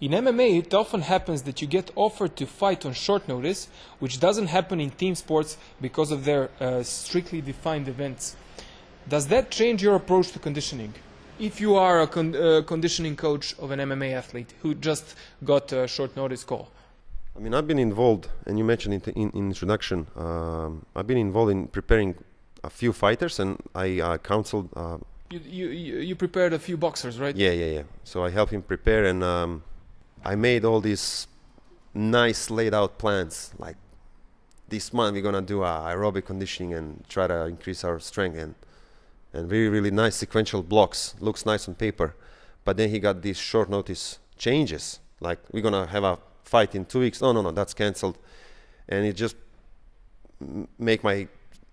In MMA, it often happens that you get offered to fight on short notice, which doesn't happen in team sports because of their strictly defined events. Does that change your approach to conditioning? If you are a conditioning coach of an MMA athlete who just got a short notice call. I mean, I've been involved, and you mentioned it in introduction, I've been involved in preparing a few fighters, and I counseled... You prepared a few boxers, right? Yeah. So I helped him prepare, and I made all these nice laid out plans, like this month we're gonna do aerobic conditioning and try to increase our strength, and really nice sequential blocks. Looks nice on paper, but then he got these short notice changes, like we're gonna have a fight in 2 weeks. No, that's cancelled, and it just make my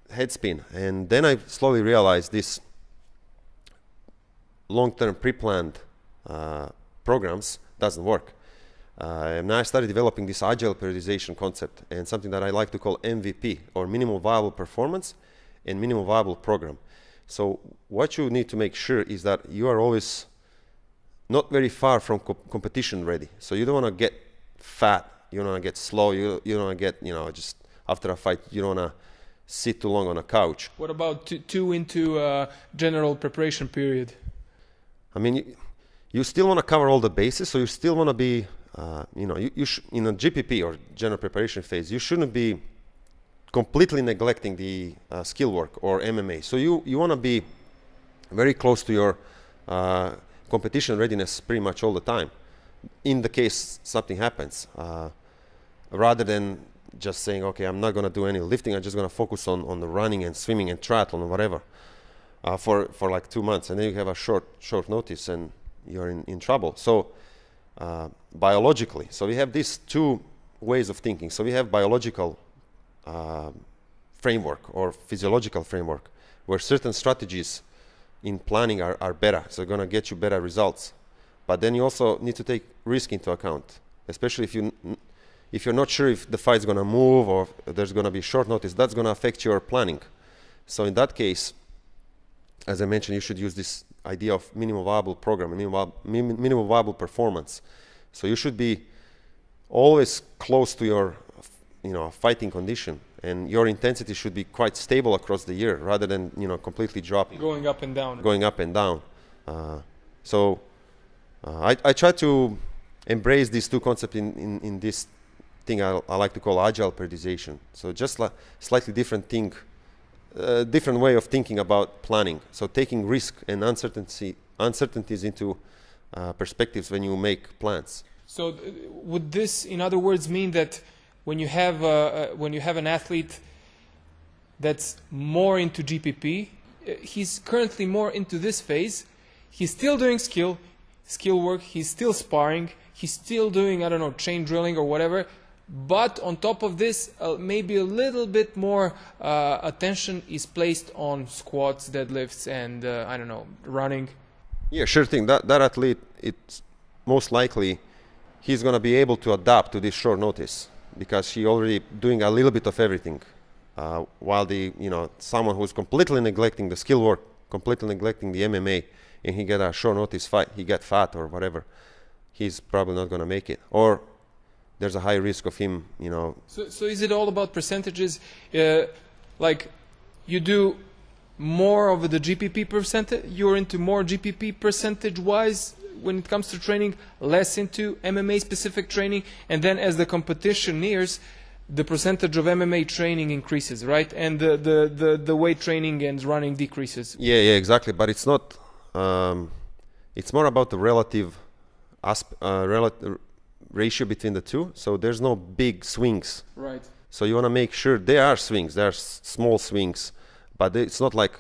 head spin. And then I slowly realized this long-term pre-planned programs doesn't work. And I started developing this Agile Periodization concept, and something that I like to call MVP, or Minimum Viable Performance and Minimum Viable Program. So what you need to make sure is that you are always not very far from competition ready. So you don't want to get fat, you don't want to get slow, you don't want to get, just after a fight, you don't want to sit too long on a couch. What about two into general preparation period? I mean, you still want to cover all the bases, so you still want to be, in a GPP or general preparation phase, you shouldn't be completely neglecting the skill work or MMA. So you want to be very close to your competition readiness pretty much all the time, in the case something happens, rather than just saying, okay, I'm not going to do any lifting, I'm just going to focus on the running and swimming and triathlon or whatever for like 2 months, and then you have a short notice and you're in trouble. So biologically, so we have these two ways of thinking. So we have biological framework or physiological framework, where certain strategies in planning are better, so going to get you better results. But then you also need to take risk into account, especially if you're not sure if the fight's going to move or there's going to be short notice. That's going to affect your planning. So in that case, as I mentioned, you should use this idea of minimum viable program, minimum viable performance. So you should be always close to your fighting condition, and your intensity should be quite stable across the year, rather than completely dropping, going up and down. So I try to embrace these two concepts in this thing I like to call Agile Periodization. So just like slightly different thing, different way of thinking about planning. So taking risk and uncertainties into perspectives when you make plans. So would this, in other words, mean that when you have an athlete that's more into GPP, he's currently more into this phase, he's still doing skill work, he's still sparring, he's still doing, chain drilling or whatever, but on top of this, maybe a little bit more attention is placed on squats, deadlifts, and running? Yeah, sure thing. That athlete, it's most likely he's going to be able to adapt to this short notice, because he already doing a little bit of everything, while someone who's completely neglecting the skill work, completely neglecting the MMA, and he get a short notice fight, he get fat or whatever, he's probably not going to make it, or there's a high risk of him, So is it all about percentages? Like you do more of the GPP percentage, you're into more GPP percentage-wise when it comes to training, less into MMA specific training, and then as the competition nears, the percentage of MMA training increases, right? And the weight training and running decreases. Yeah, exactly. But it's not. It's more about the relative ratio between the two. So there's no big swings. Right. So you want to make sure there are swings. There are small swings, but it's not like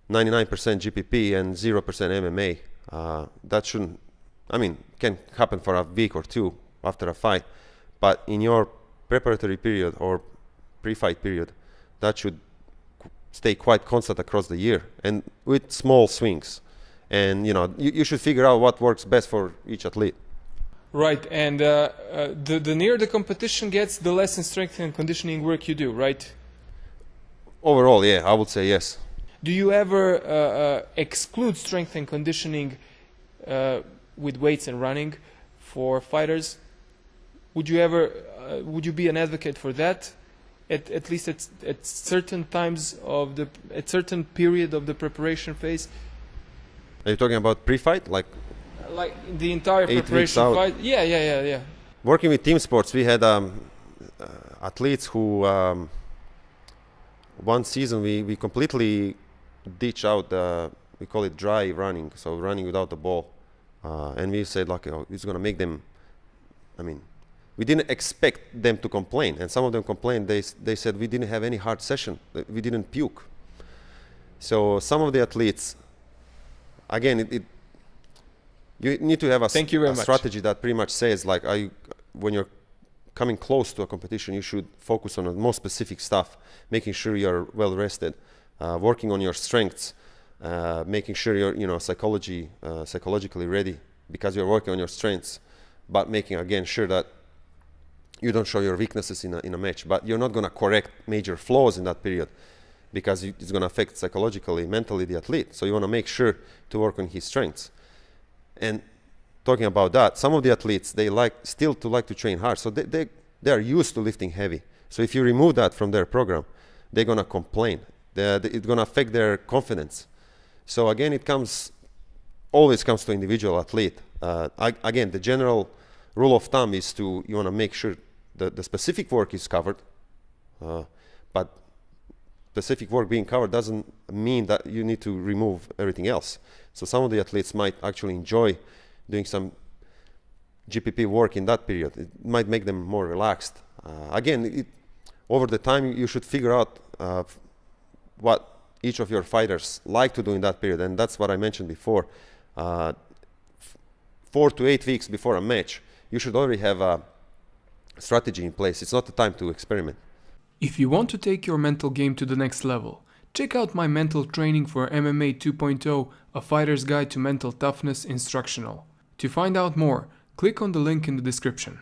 99% GPP and 0% MMA. That shouldn't, can happen for a week or two after a fight, but in your preparatory period or pre-fight period, that should stay quite constant across the year, and with small swings. And you should figure out what works best for each athlete. Right, and the nearer the competition gets, the less in strength and conditioning work you do, right? Overall, yeah, I would say yes. Do you ever exclude strength and conditioning with weights and running for fighters. Would you be an advocate for that? At least at certain times at certain period of the preparation phase. Are you talking about pre-fight, like the entire 8 preparation weeks out? fight? Yeah. Working with team sports, we had athletes who one season we completely ditch out we call it dry running, so running without the ball, and we said like, it's going to make them. I mean, we didn't expect them to complain, and some of them complained. They said we didn't have any hard session, we didn't puke. So some of the athletes, again, you need to have a strategy that pretty much says like, when you're coming close to a competition, you should focus on the most specific stuff, making sure you're well rested, working on your strengths, making sure you're psychologically ready because you're working on your strengths, but making again sure that you don't show your weaknesses in a match. But you're not going to correct major flaws in that period because it's going to affect psychologically, mentally the athlete. So you want to make sure to work on his strengths. And talking about that, some of the athletes, they still like to train hard, so they are used to lifting heavy. So if you remove that from their program, they're going to complain. It's going to affect their confidence. So again, always comes to individual athlete. Again, the general rule of thumb is you want to make sure the specific work is covered, but specific work being covered doesn't mean that you need to remove everything else. So some of the athletes might actually enjoy doing some GPP work in that period. It might make them more relaxed. Again, over the time, you should figure out what each of your fighters like to do in that period, and that's what I mentioned before. 4 to 8 weeks before a match, you should already have a strategy in place. It's not the time to experiment. If you want to take your mental game to the next level, check out my mental training for MMA 2.0, a fighter's guide to mental toughness instructional. To find out more, click on the link in the description.